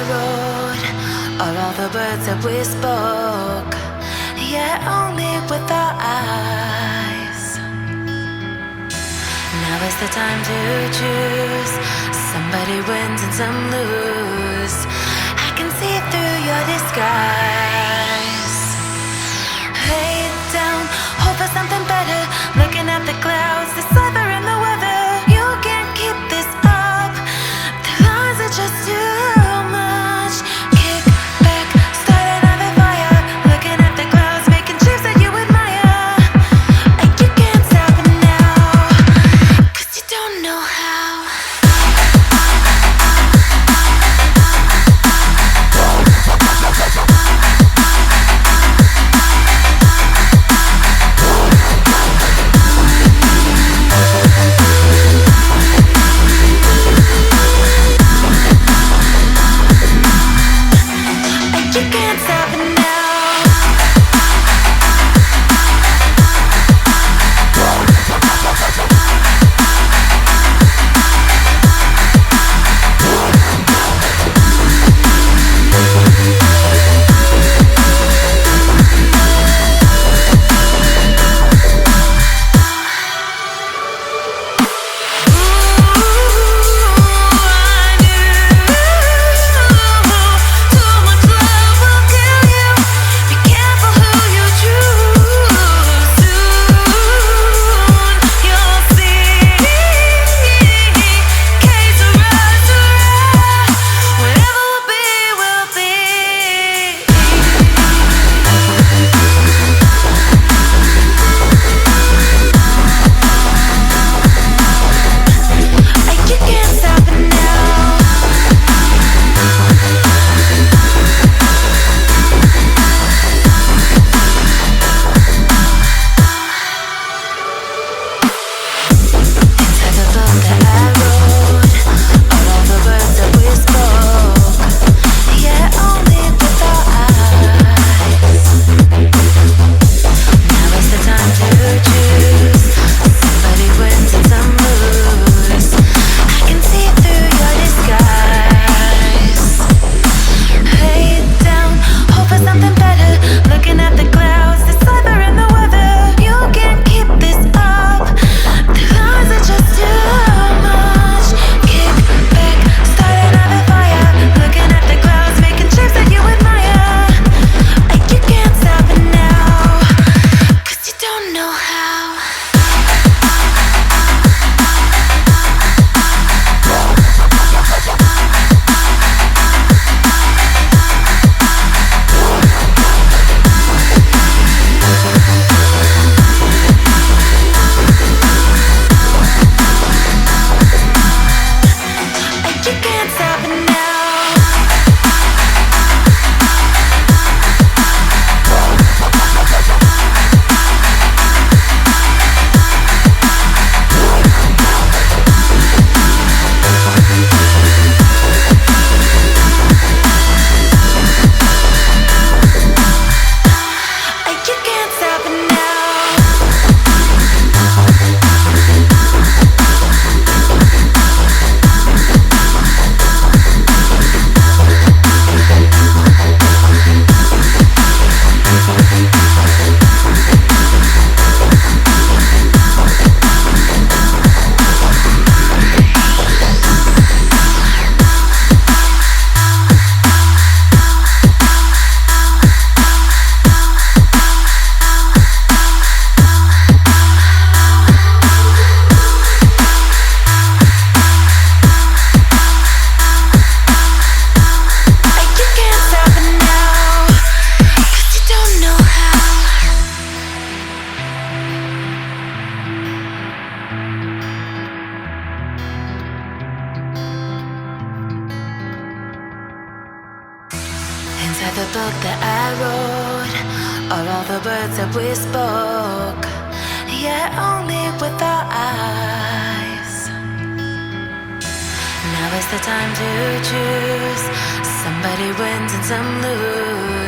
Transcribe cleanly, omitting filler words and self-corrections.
wrote are all the words that we spoke, yet only with our eyes. Now is the time to choose. Somebody wins and some lose. I can see through your disguise. Lay down, hope for something better. Looking at the clouds, decipher in the weather. You can't keep this up. The lies are just too much. Kick back, start another fire. Looking at the clouds, making shapes that you admire. And you can't stop it now, 'cause you don't know how. You can't stop it now. Inside the book that I wrote are all the words that we spoke, yet only with our eyes. Now is the time to choose. Somebody wins and some lose.